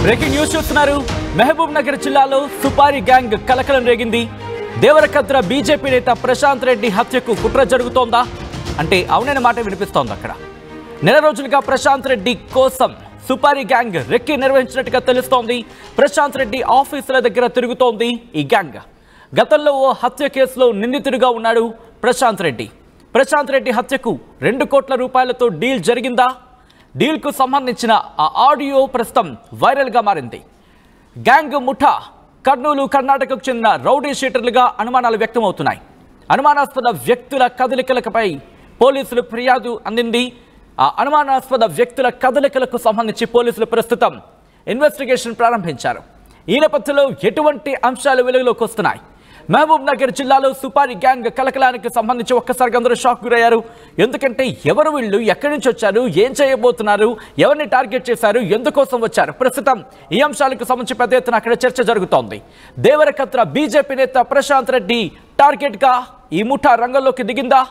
Breaking news చూస్తున్నారు. మహబూబ్ నగర్ జిల్లాలో supari gang కలకలం రేగింది. దేవరకద్ర బీజేపీ నేత ప్రశాంత్ రెడ్డి హత్యకు కుట్ర జరుగుతోందా అంటే అవునైన మాట వినిపిస్తోంది. అక్కడ నెల రోజులుగా ప్రశాంత్ రెడ్డి కోసం సుపారీ గ్యాంగ్ రెక్కి నిర్వహించినట్టుగా తెలుస్తోంది. ప్రశాంత్ రెడ్డి ఆఫీసుల దగ్గర తిరుగుతోంది ఈ గ్యాంగ్. గతంలో ఓ హత్య కేసులో నిందితుడిగా ఉన్నాడు ప్రశాంత్ రెడ్డి. ప్రశాంత్ రెడ్డి హత్యకు 2 కోట్ల రూపాయలతో డీల్ జరిగిందా? డీల్కు సంబంధించిన ఆ ఆడియో ప్రస్తుతం వైరల్గా మారింది. గ్యాంగ్ ముఠా కర్నూలు, కర్ణాటకకు చెందిన రౌడీ షీటర్లుగా అనుమానాలు వ్యక్తమవుతున్నాయి. అనుమానాస్పద వ్యక్తుల కదలికలపై పోలీసులు ఫిర్యాదు అందింది. ఆ అనుమానాస్పద వ్యక్తుల కదలికలకు సంబంధించి పోలీసులు ప్రస్తుతం ఇన్వెస్టిగేషన్ ప్రారంభించారు. ఈ నేపథ్యంలో ఎటువంటి అంశాలు వెలుగులోకి వస్తున్నాయి? మహబూబ్ నగర్ జిల్లాలో సుపారీ గ్యాంగ్ కలకలానికి సంబంధించి ఒక్కసారిగా అందరూ షాక్ గురయ్యారు. ఎందుకంటే ఎవరు వీళ్ళు, ఎక్కడి నుంచి వచ్చారు, ఏం చేయబోతున్నారు, ఎవరిని టార్గెట్ చేశారు, ఎందుకోసం వచ్చారు? ప్రస్తుతం ఈ అంశాలకు సంబంధించి పెద్ద ఎత్తున అక్కడ చర్చ జరుగుతోంది. దేవరకద్ర బీజేపీ నేత ప్రశాంత్ రెడ్డి టార్గెట్గా ఈ ముఠా రంగంలోకి దిగిందా?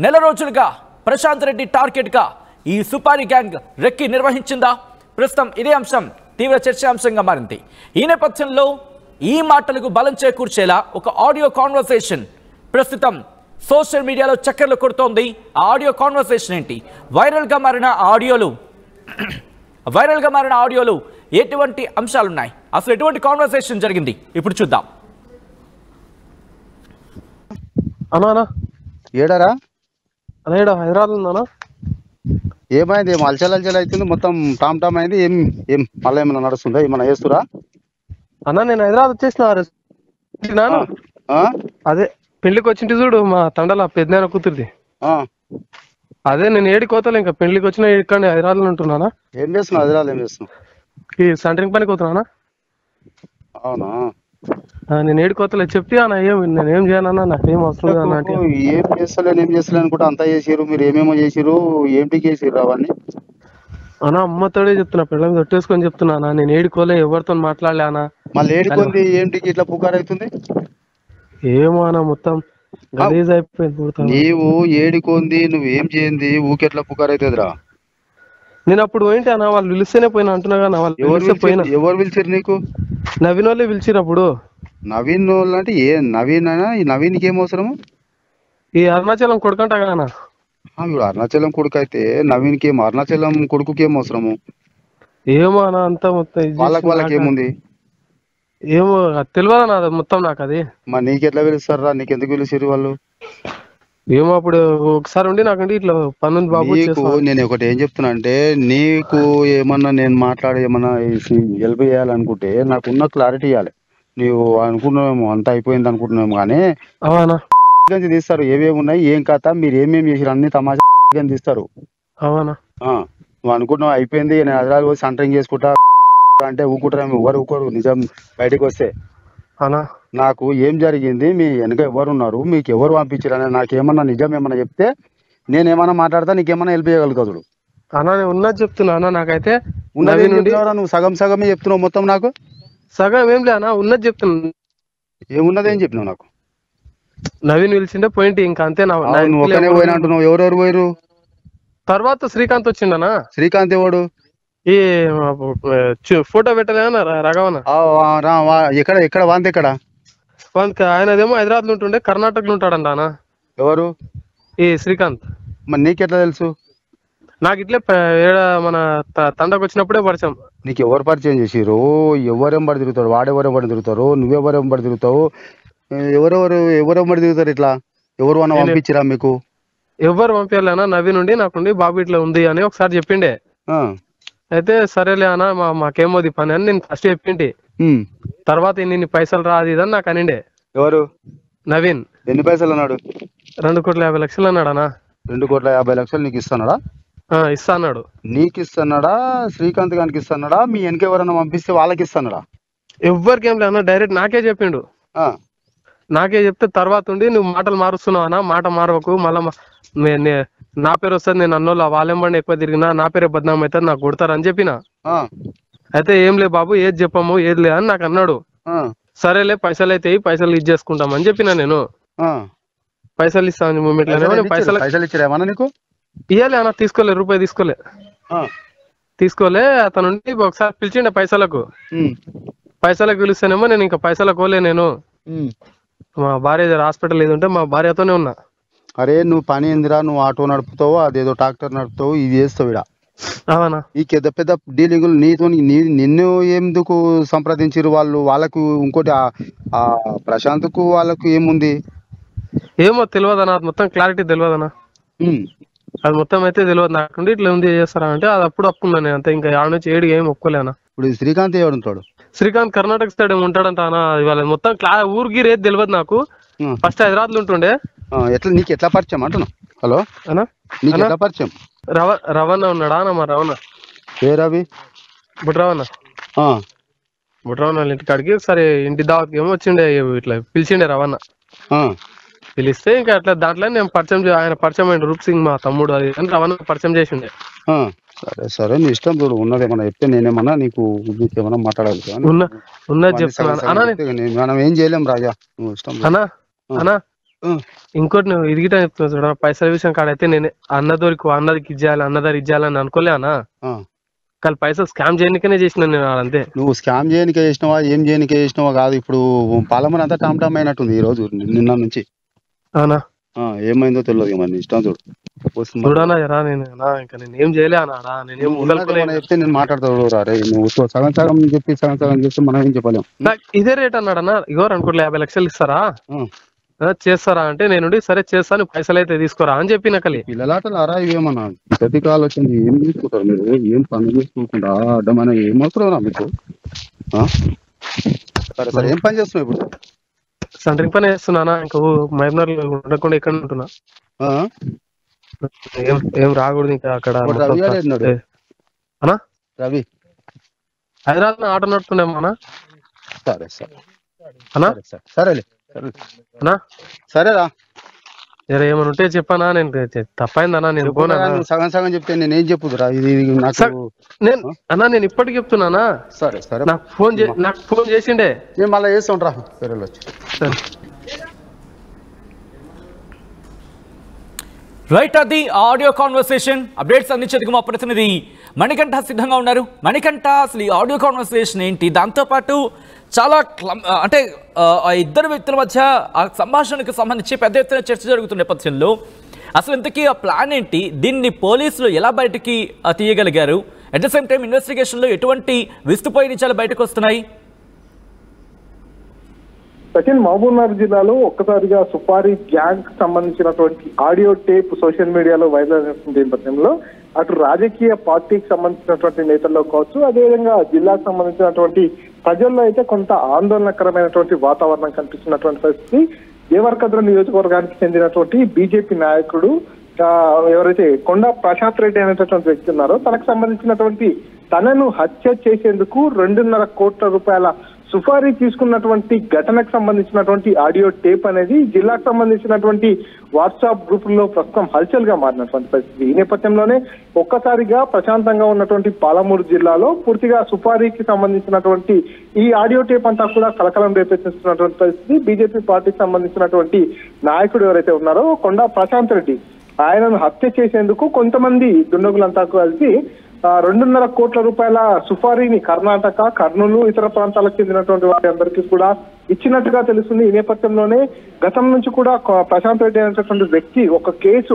నెల రోజులుగా ప్రశాంత్ రెడ్డి టార్గెట్గా ఈ సుపారీ గ్యాంగ్ రెక్కి నిర్వహించిందా? ప్రస్తుతం ఇదే అంశం తీవ్ర చర్చాంశంగా మారింది. ఈ నేపథ్యంలో ఈ మాటలకు బలం చేకూర్చేలా ఒక ఆడియో కాన్వర్సేషన్ ప్రస్తుతం సోషల్ మీడియాలో చక్కర్లు కొడుతోంది. ఆ ఆడియో కాన్వర్సేషన్ ఏంటి? వైరల్గా మారిన ఆడియోలు ఎటువంటి అంశాలున్నాయి? అసలు ఎటువంటి కాన్వర్సేషన్ జరిగింది? ఇప్పుడు చూద్దాం. అన్నా ఏడారా అదేడా హైదరాబాద్ ఉందన్నా? ఏమైంది? ఏం అలచల్ అవుతుంది, మొత్తం టామ్ టామ్ అయింది. ఏం మళ్ళీ ఏమైనా నడుస్తుందా? ఏమన్నా చేస్తురా? అన్నా నేను హైదరాబాద్ వచ్చేసిన అదే పెళ్లికి వచ్చింటి చూడు, మా తండల పెద్దనాయన కూతురిది. అదే నేను ఏడికోతలే, ఇంకా పెళ్లికి వచ్చిన ఇక్కడ హైదరాబాద్ ఉంటున్నానా. ఏం చేస్తున్నావు హైదరాబాద్? ఏం చేస్తున్నావు? ఈ సెంటరింగ్ పనికి పోతున్నానా. అవునా? నేను ఏడికోతలే చెప్తే అన్న నేను ఏం చేయనన్నా, నాకేం అవసరం అన్న అంటే ఏం చేస్తలేను అనుకుంటా అంతా చేసిరు. మీరు ఏమేమో చేసిరు, ఏంటి చేసిరు అవన్నీ? అన్నా అమ్మతోడే చెప్తున్నా, పిల్లలు తొట్టేసుకొని చెప్తున్నా. నేను ఏడుకోలే, ఎవరితో మాట్లాడలే అన్న. మళ్ళీ ఏడుకుంది ఏంటికి ఇట్లా పుకారు అవుతుంది? ఏమో అన్న మొత్తం గలీజ్ అయిపోయింది. నీవు ఏడుకోంది, నువ్వేం చేయండి, ఊకెట్లా పుకారు అవుతుందిరా? నేను అప్పుడు పోయింటే అన్న, వాళ్ళు పిలిస్తేనే పోయినా అంటున్నా కదా. ఎవరు పిలిచిరు నీకు? నవీన్ వాళ్ళే పిలిచిరు అప్పుడు. నవీన్ వాళ్ళు అంటే ఏ నవీన్ అయినా? ఈ నవీన్కి ఏం అవసరము? ఈ అరుణాచలం కొడుకంట కదా. ఇప్పుడు అరుణాచలం కొడుకు అయితే నవీన్కి ఏం, అరుణాచలం కొడుకుకి ఏం అవసరము? ఏమో అన్న అంతా మొత్తం వాళ్ళకి ఏముంది ఏమో తెలియదు అన్న మొత్తం నాకు అది. మరి నీకెట్లా పిలుస్తారా? నీకెందుకు పిలిచిరు వాళ్ళు? ఏమో అప్పుడు ఒకసారి ఉండి నాకంటే ఇట్లా పన్నుంది బాబు. నేను ఒకటి ఏం చెప్తున్నా అంటే, నీకు ఏమన్నా నేను మాట్లాడి ఏమన్నా హెల్ప్ చేయాలనుకుంటే నాకున్న క్లారిటీ ఇవ్వాలి. నీవు అనుకున్నామేమో అంతా అయిపోయింది అనుకుంటున్నాము, కానీ అవునా తీస్తారు ఏమేమి ఉన్నాయి, ఏం కథ, మీరు ఏమేమి చేసారు అన్ని తమాషా తీస్తారు. అవునా? నువ్వు అనుకుంటున్నావు అయిపోయింది, నేను హైదరాబాద్ పోయి సెంటరింగ్ చేసుకుంటా అంటే ఊకుంటారేమో. ఎవరు ఊకోరు నిజం బయటకు వస్తే. నాకు ఏం జరిగింది, మీ వెనక ఎవరున్నారు, మీకు ఎవరు పంపించారు అని నాకేమన్నా నిజం ఏమన్నా చెప్తే నేనేమన్నా మాట్లాడతా, నీకేమన్నా హెల్ప్ చేయగలుగుతాడు. అన్నా నేను ఉన్నది చెప్తున్నా అన్న. నాకైతే ఉన్నది నువ్వు సగం సగమే చెప్తున్నావు, మొత్తం నాకు సగం ఏం లే అన్న, ఉన్నది చెప్తున్నా. ఏమున్నది ఏం చెప్పినావు నాకు? నవీన్ పిలిచిండే పాయింట్, ఇంకా అంతే. ఒకనే పోయినా అంటున్నావు, ఎవరెవరు పోయిరు? తర్వాత శ్రీకాంత్ వచ్చిండనా. శ్రీకాంత్ ఎవడు? ఈ ఫోటో పెట్టలేదన్న రఘవన. ఎక్కడ ఎక్కడ వాంతి ఎక్కడ? ఆయనదేమో హైదరాబాద్ లో ఉంటుండే, కర్ణాటకలో ఉంటాడంట అన్న. ఎవరు? ఈ శ్రీకాంత్. మరి నీకెట్లా తెలుసు? నాకు ఇట్లే మన తండకు వచ్చినప్పుడే పరిచయం. నీకు ఎవరు పరిచయం చేసిరు? ఎవరెంబడి తిరుగుతారు? వాడెవరెంబడి తిరుగుతారు? నువ్వెవరెంబడి తిరుగుతావు? ఎవరెంబడి తిరుగుతారు? ఇట్లా ఎవరు అన్న పంపించిరా మీకు? ఎవరు పంపించాలన్నా, నవీన్ నుండి నాకుండి బాబు ఇట్లా ఉంది అని ఒకసారి చెప్పిండే. అయితే సరేలే అన్న, మాకేమోది పని అని నేను ఫస్ట్ చెప్పింటి. తర్వాత ఇన్ని పైసలు రాదు ఇదని నాకు అనిండే. ఎవరు? నవీన్. ఎన్ని పైసలు అన్నాడు? 2,50,00,000 అన్నాడు అన్న. 2,50,00,000 నీకు ఇస్తున్నాడా? ఇస్తా అన్నాడు. నీకు ఇస్తున్నాడా? శ్రీకాంత్ గారికి ఇస్తున్నాడా? మీ వెనక ఎవరన్నా పంపిస్తే వాళ్ళకి ఇస్తున్నాడా? ఎవ్వరికి ఏం లేదు, డైరెక్ట్ నాకే చెప్పిండు. నాకే చెప్తే తర్వాత ఉండి నువ్వు మాటలు మారుస్తున్నావు అన్న, మాట మారవకు, మళ్ళా నా పేరు వస్తుంది, నేను అన్నోళ్ళు వాళ్ళెంబండి ఎక్కువ తిరిగినా నా పేరే బద్నాం అవుతుంది, నాకు కొడతారు అని చెప్పిన. అయితే ఏం లే బాబు, ఏది చెప్పాము ఏది లే అని నాకు అన్నాడు. సరేలే పైసలు అయితే పైసలు ఇది చేసుకుంటాం అని చెప్పిన. నేను పైసలు ఇస్తాను మూమెంట్. పైసలు ఇచ్చారేమన్నా నీకు? ఇయ్యాలి అన్న, తీసుకోలే, రూపాయి తీసుకోలే. తీసుకోలే. అతను ఒకసారి పిలిచిండే పైసలకు పిలిస్తేనేమో నేను ఇంకా పైసలకు పోలే. నేను మా భార్య హాస్పిటల్ ఏది ఉంటే మా భార్యతోనే ఉన్నా. అరే నువ్వు పని ఏందిరా, నువ్వు ఆటో నడుపుతావు, అదేదో ట్రాక్టర్ నడుపుతావు, ఇది చేస్తావు ఇడ. అవునా? ఈ పెద్ద పెద్ద డీలింగులు నీతో నిన్ను ఎందుకు సంప్రదించారు వాళ్ళు? వాళ్ళకు ఇంకోటి ఆ ప్రశాంత్కు వాళ్ళకు ఏముంది ఏమో తెలియదన్నా, అది మొత్తం క్లారిటీ తెలియదన్నా. అది మొత్తం అయితే తెలియదు నాకు. ఇట్లా ఉంది చేస్తారా అంటే అది అప్పుడు ఒప్పుకున్నాను నేను అంతే. ఇంకా ఆడ నుంచి ఏడు ఏం ఒప్పుకోలేనా. ఇప్పుడు శ్రీకాంత్ ఎవడు ఉంటాడు? శ్రీకాంత్ కర్ణాటక సైడ్ ఉంటాడంట అన్న. ఇవాళ మొత్తం ఊరికి రేట్ తెలియదు నాకు. ఫస్ట్ హైదరాబాద్ లో ఉంటుండే. ఎట్లా నీకు ఎట్లా పరిచయం అంటున్నా? హలో అన్నా, నీకు ఎట్లా పరిచయం? రవణ ఉన్నాడా అన్న? మా రవణ ఏ రవి? బుట్రవణ. బుట్రవణ వాళ్ళ ఇంటికాడికి ఒకసారి ఇంటి దావత్కి ఏమో వచ్చిండే, ఇట్లా పిలిచిండే రవణ. పిలిస్తే ఇంకా అట్లా దాంట్లో నేను పరిచయం, ఆయన పరిచయం అయ్యిండు రూప్ సింగ్ మా తమ్ముడు, అది అని రవణ పరిచయం చేసిండే. సరే సరే నీ ఇష్టం చూడు. ఉన్నదేమన్నా చెప్తే నేనేమన్నా నీకేమన్నా మాట్లాడాలి. ఉన్నది చెప్తున్నాను మనం ఏం చేయలేం రాజా, నువ్వు ఇష్టం. అన్నా ఇంకోటి నువ్వు ఇదిగిట చెప్తున్నావు చూడ, పైసల విషయం కాడైతే నేను అన్నదికి ఇచ్చేయాలి, అన్నదారి ఇచ్చేయాలని అనుకోలే అన్నా. కానీ పైసలు స్కామ్ చేయడానికనే చేసిన నేను అంతే. నువ్వు స్కామ్ చేయడానికే చేసినావా, ఏం చేయడానికే చేసినావా కాదు. ఇప్పుడు పాలమని అంతా టామ్ టామ్ అయినట్టుంది ఈ రోజు నిన్న నుంచి. అవునా? ఏమైందో తెలియదు, మరి ఇష్టం చూడు. చూడనా ఎరా, నేను ఇంకా నేను ఏం చేయలే అన్నాడా. నేను చెప్తే నేను మాట్లాడతాడు రే. నువ్వు సగం సగం చెప్పి సగం సగం చేస్తే మనం ఏం చెప్పలేం. ఇదే రేట్ అన్నాడన్నా. ఇగోరు అనుకోలే 50 లక్షలు ఇస్తారా చేస్తారా అంటే నేను సరే చేస్తాను, పైసలు అయితే తీసుకోరా అని చెప్పి నకలి. పిల్లలాటలారా ఇవేమన్నా ప్రతికాలు వచ్చింది? ఏం తీసుకుంటారు మీరు? ఏం పనులు చేసుకోకుండా అడ్డమైన ఏమవుతున్నారా మీకు? సరే సరే, ఏం పని చేస్తున్నావు ఇప్పుడు? సెంటరింగ్ పని చేస్తున్నానా. ఇంకా మహబూబ్నగర్ ఉండకుండా ఎక్కడ ఉంటున్నా. ఏం రాకూడదు ఇంకా అక్కడ. రవి హైదరాబాద్ ఆటో నడుపుతుండేమో. సరే సరే అన్నా, సరేలే అన్నా, సరేరా. ఏమైనా ఉంటే చెప్పానా? నేను తప్పైందన్నా, నేను పోనా. సగం సగం చెప్తే నేను ఏం చెప్పుదురా? ఇది అన్నా నేను ఇప్పటికి చెప్తున్నానా. సరే సరే, నాకు ఫోన్ చేసిండే. నేను మళ్ళీ చేస్తుండ్రా. సరే వచ్చి. రైట్, అది ఆడియో కాన్వర్సేషన్. అప్డేట్స్ అందించేందుకు మా ప్రతినిధి మణికంఠ సిద్ధంగా ఉన్నారు. మణికంఠ, అసలు ఈ ఆడియో కాన్వర్సేషన్ ఏంటి? దాంతోపాటు చాలా అంటే ఇద్దరు వ్యక్తుల మధ్య ఆ సంభాషణకు సంబంధించి పెద్ద ఎత్తున చర్చ జరుగుతున్న నేపథ్యంలో అసలు ఇంతకీ ఆ ప్లాన్ ఏంటి? దీన్ని పోలీసులు ఎలా బయటికి తీయగలిగారు? అట్ ద సేమ్ టైం ఇన్వెస్టిగేషన్లో ఎటువంటి విస్తుపోయి నిజాలు బయటకు వస్తున్నాయి? సచిన్, మహబూబ్నగర్ జిల్లాలో ఒక్కసారిగా సుపారీ గ్యాంగ్ సంబంధించినటువంటి ఆడియో టేప్ సోషల్ మీడియాలో వైరల్ అయినటువంటి నేపథ్యంలో అటు రాజకీయ పార్టీకి సంబంధించినటువంటి నేతల్లో కావచ్చు, అదేవిధంగా జిల్లాకు సంబంధించినటువంటి ప్రజల్లో అయితే కొంత ఆందోళనకరమైనటువంటి వాతావరణం కనిపిస్తున్నటువంటి పరిస్థితి. దేవరకద్ర నియోజకవర్గానికి చెందినటువంటి బీజేపీ నాయకుడు ఎవరైతే కొండా ప్రశాంత్ రెడ్డి అనేటటువంటి వ్యక్తి ఉన్నారో తనకు సంబంధించినటువంటి తనను హత్య చేసేందుకు 2.5 కోట్ల రూపాయల సుపారీ తీసుకున్నటువంటి ఘటనకు సంబంధించినటువంటి ఆడియో టేప్ అనేది జిల్లాకు సంబంధించినటువంటి వాట్సాప్ గ్రూపుల్లో ప్రస్తుతం హల్చల్ గా మారినటువంటి పరిస్థితి. ఈ నేపథ్యంలోనే ఒక్కసారిగా ప్రశాంతంగా ఉన్నటువంటి పాలమూరు జిల్లాలో పూర్తిగా సుపారీకి సంబంధించినటువంటి ఈ ఆడియో టేప్ అంతా కూడా కలకలం రేపెత్తిస్తున్నటువంటి పరిస్థితి. బీజేపీ పార్టీకి సంబంధించినటువంటి నాయకుడు ఎవరైతే ఉన్నారో కొండా ప్రశాంత్ రెడ్డి, ఆయనను హత్య చేసేందుకు కొంతమంది దుండగులంతా కలిసి 2.5 కోట్ల రూపాయల సుపారీని కర్ణాటక, కర్నూలు, ఇతర ప్రాంతాలకు చెందినటువంటి వారి అందరికీ కూడా ఇచ్చినట్టుగా తెలుస్తుంది. ఈ నేపథ్యంలోనే గతం నుంచి కూడా ప్రశాంత్ రెడ్డి అనేటటువంటి వ్యక్తి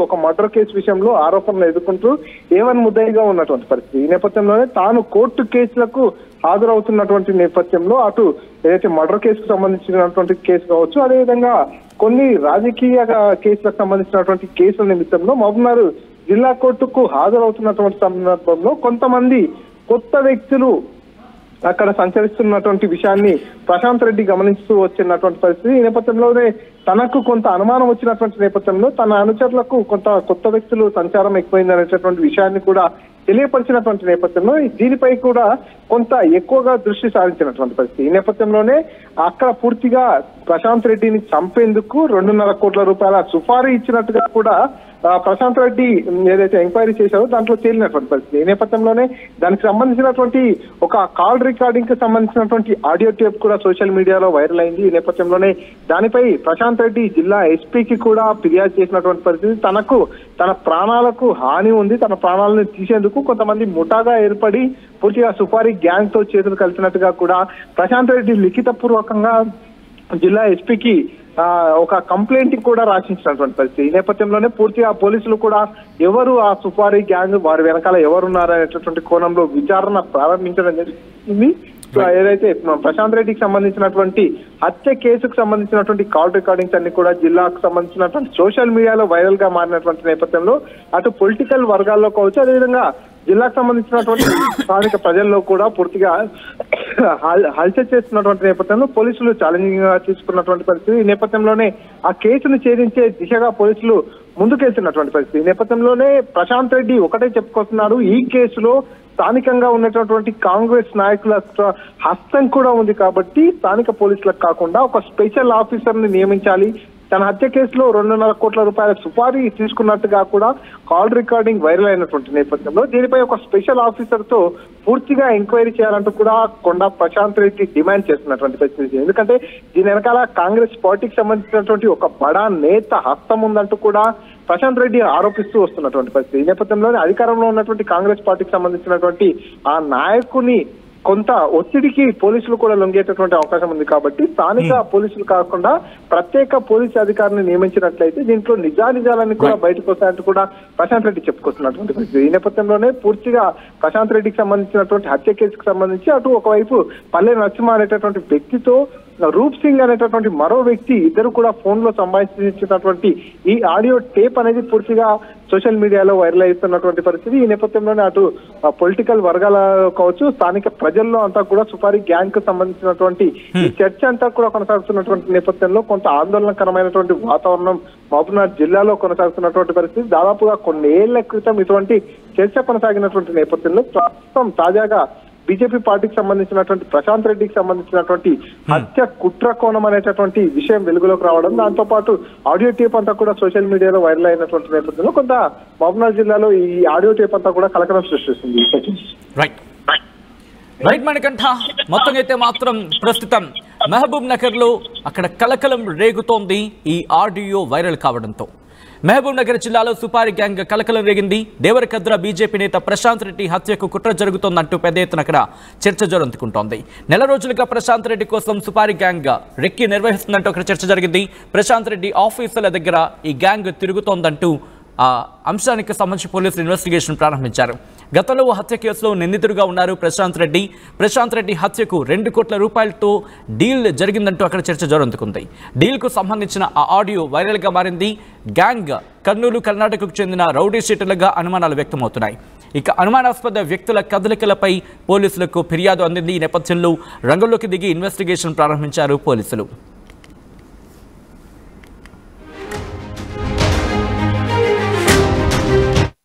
ఒక మర్డర్ కేసు విషయంలో ఆరోపణలు ఎదుర్కొంటూ A1 ముద్దాయిగా ఉన్నటువంటి పరిస్థితి. ఈ నేపథ్యంలోనే తాను కోర్టు కేసులకు హాజరవుతున్నటువంటి నేపథ్యంలో అటు ఏదైతే మర్డర్ కేసుకు సంబంధించినటువంటి కేసు కావచ్చు, అదేవిధంగా కొన్ని రాజకీయ కేసులకు సంబంధించినటువంటి కేసుల నిమిత్తంలో మహబూబ్నగర్ జిల్లా కోర్టుకు హాజరవుతున్నటువంటి సందర్భంలో కొంతమంది కొత్త వ్యక్తులు అక్కడ సంచరిస్తున్నటువంటి విషయాన్ని ప్రశాంత్ రెడ్డి గమనిస్తూ వచ్చినటువంటి పరిస్థితి. ఈ నేపథ్యంలోనే తనకు కొంత అనుమానం వచ్చినటువంటి నేపథ్యంలో తన అనుచరులకు కొంత కొత్త వ్యక్తులు సంచారం ఎక్కువైంది అనేటటువంటి విషయాన్ని కూడా తెలియపరిచినటువంటి నేపథ్యంలో దీనిపై కూడా కొంత ఎక్కువగా దృష్టి సారించినటువంటి పరిస్థితి. ఈ నేపథ్యంలోనే అక్కడ పూర్తిగా ప్రశాంత్ రెడ్డిని చంపేందుకు 2.5 కోట్ల రూపాయల సుపారీ ఇచ్చినట్టుగా కూడా ప్రశాంత్ రెడ్డి ఏదైతే ఎంక్వైరీ చేశారో దాంట్లో తేలినటువంటి పరిస్థితి. ఈ నేపథ్యంలోనే దానికి సంబంధించినటువంటి ఒక కాల్ రికార్డింగ్ కి సంబంధించినటువంటి ఆడియో టేప్ కూడా సోషల్ మీడియాలో వైరల్ అయింది. ఈ నేపథ్యంలోనే దానిపై ప్రశాంత్ రెడ్డి జిల్లా ఎస్పీకి కూడా ఫిర్యాదు చేసినటువంటి పరిస్థితి. తన ప్రాణాలకు హాని ఉంది, తన ప్రాణాలను తీసేందుకు కొంతమంది ముఠాగా ఏర్పడి పూర్తిగా సుపారీ గ్యాంగ్ తో చేతులు కలిసినట్టుగా కూడా ప్రశాంత్ రెడ్డి లిఖితపూర్వకంగా జిల్లా ఎస్పీకి ఒక కంప్లైంట్ కూడా రాసించినటువంటి పరిస్థితి. ఈ నేపథ్యంలోనే పూర్తిగా పోలీసులు కూడా ఎవరు ఆ సుపారీ గ్యాంగ్, వారి వెనకాల ఎవరున్నారు అనేటటువంటి కోణంలో విచారణ ప్రారంభించడం జరిగింది. ఏదైతే ప్రశాంత్ రెడ్డికి సంబంధించినటువంటి హత్య కేసుకు సంబంధించినటువంటి కాల్ రికార్డింగ్స్ అన్ని కూడా జిల్లాకు సంబంధించినటువంటి సోషల్ మీడియాలో వైరల్ గా మారినటువంటి నేపథ్యంలో అటు పొలిటికల్ వర్గాల్లో కావచ్చు, అదేవిధంగా జిల్లాకు సంబంధించినటువంటి స్థానిక ప్రజల్లో కూడా పూర్తిగా హల్చల్ చేస్తున్నటువంటి నేపథ్యంలో పోలీసులు ఛాలెంజింగ్ గా తీసుకున్నటువంటి పరిస్థితి. ఈ నేపథ్యంలోనే ఆ కేసును ఛేదించే దిశగా పోలీసులు ముందుకెళ్తున్నటువంటి పరిస్థితి. ఈ నేపథ్యంలోనే ప్రశాంత్ రెడ్డి ఒకటే చెప్పుకొస్తున్నాడు, ఈ కేసులో స్థానికంగా ఉన్నటువంటి కాంగ్రెస్ నాయకుల హస్తం కూడా ఉంది కాబట్టి స్థానిక పోలీసులకు కాకుండా ఒక స్పెషల్ ఆఫీసర్ ని నియమించాలి. తన హత్య కేసులో 2.5 కోట్ల రూపాయల సుపారీ తీసుకున్నట్టుగా కూడా కాల్ రికార్డింగ్ వైరల్ అయినటువంటి నేపథ్యంలో దీనిపై ఒక స్పెషల్ ఆఫీసర్ తో పూర్తిగా ఎంక్వైరీ చేయాలంటూ కూడా కొండా ప్రశాంత్ రెడ్డి డిమాండ్ చేస్తున్నటువంటి పరిస్థితి. ఎందుకంటే దీని వెనకాల కాంగ్రెస్ పార్టీకి సంబంధించినటువంటి ఒక బడా నేత హస్తం ఉందంటూ కూడా ప్రశాంత్ రెడ్డి ఆరోపిస్తూ వస్తున్నటువంటి పరిస్థితి. ఈ నేపథ్యంలోనే అధికారంలో ఉన్నటువంటి కాంగ్రెస్ పార్టీకి సంబంధించినటువంటి ఆ నాయకుని కొంత ఒత్తిడికి పోలీసులు కూడా లొంగేటటువంటి అవకాశం ఉంది కాబట్టి స్థానిక పోలీసులు కాకుండా ప్రత్యేక పోలీసు అధికారిని నియమించినట్లయితే దీంట్లో నిజానిజాలన్నీ కూడా బయటకు వస్తాయంటూ కూడా ప్రశాంత్ రెడ్డి చెప్పుకొస్తున్నటువంటి పరిస్థితి. ఈ నేపథ్యంలోనే పూర్తిగా ప్రశాంత్ రెడ్డికి సంబంధించినటువంటి హత్య కేసుకు సంబంధించి అటు ఒకవైపు పల్లె నరసింహ అనేటటువంటి వ్యక్తితో రూప్ సింగ్ అనేటటువంటి మరో వ్యక్తి ఇద్దరు కూడా ఫోన్ లో సంభాషించినటువంటి ఈ ఆడియో టేప్ అనేది పూర్తిగా సోషల్ మీడియాలో వైరల్ అవుతున్నటువంటి పరిస్థితి. ఈ నేపథ్యంలోనే అటు పొలిటికల్ వర్గాల కావచ్చు, స్థానిక ప్రజల్లో అంతా కూడా సుపారీ గ్యాంగ్ కు సంబంధించినటువంటి ఈ చర్చ అంతా కూడా కొనసాగుతున్నటువంటి నేపథ్యంలో కొంత ఆందోళనకరమైనటువంటి వాతావరణం మహబూబ్నగర్ జిల్లాలో కొనసాగుతున్నటువంటి పరిస్థితి. దాదాపుగా కొన్నేళ్ల క్రితం ఇటువంటి చర్చ కొనసాగినటువంటి నేపథ్యంలో ప్రస్తుతం తాజాగా బీజేపీ పార్టీకి సంబంధించినటువంటి ప్రశాంత్ రెడ్డికి సంబంధించినటువంటి హత్య కుట్ర కోణం అనేటటువంటి విషయం వెలుగులోకి రావడం, దాంతో పాటు ఆడియో టేప్ అంతా కూడా సోషల్ మీడియాలో వైరల్ అయినటువంటి నేపథ్యంలో కొంత మహబూబ్నగర్ జిల్లాలో ఈ ఆడియో టేప్ అంతా కూడా కలకలం సృష్టిస్తుంది. రైట్ మణికంఠ, మొత్తం అయితే మాత్రం ప్రస్తుతం మహబూబ్ నగర్ లో అక్కడ కలకలం రేగుతోంది ఈ ఆడియో వైరల్ కావడంతో. మహబూబ్ నగర్ జిల్లాలో సుపారీ గ్యాంగ్ కలకలం రేగింది. దేవరకద్ర బీజేపీ నేత ప్రశాంత్ రెడ్డి హత్యకు కుట్ర జరుగుతోందంటూ పెద్ద ఎత్తున అక్కడ చర్చ జరుగుతుంటోంది. నెల రోజులుగా ప్రశాంత్ రెడ్డి కోసం సుపారీ గ్యాంగ్ రెక్కి నిర్వహిస్తుందంటూ అక్కడ చర్చ జరిగింది. ప్రశాంత్ రెడ్డి ఆఫీసుల దగ్గర ఈ గ్యాంగ్ తిరుగుతోందంటూ ఆ అంశానికి సంబంధించి పోలీసులు ఇన్వెస్టిగేషన్ ప్రారంభించారు. గతంలో హత్య కేసులో నిందితుడిగా ఉన్నారు ప్రశాంత్ రెడ్డి. ప్రశాంత్ రెడ్డి హత్యకు 2 కోట్ల రూపాయలతో డీల్ జరిగిందంటూ అక్కడ చర్చ జరుగుతుంది. డీల్కు సంబంధించిన ఆ ఆడియో వైరల్గా మారింది. గ్యాంగ్ కర్నూలు, కర్ణాటకకు చెందిన రౌడీ షీటర్లుగా అనుమానాలు వ్యక్తమవుతున్నాయి. ఇక అనుమానాస్పద వ్యక్తుల కదలికలపై పోలీసులకు ఫిర్యాదు అందింది. ఈ నేపథ్యంలో రంగంలోకి దిగి ఇన్వెస్టిగేషన్ ప్రారంభించారు పోలీసులు.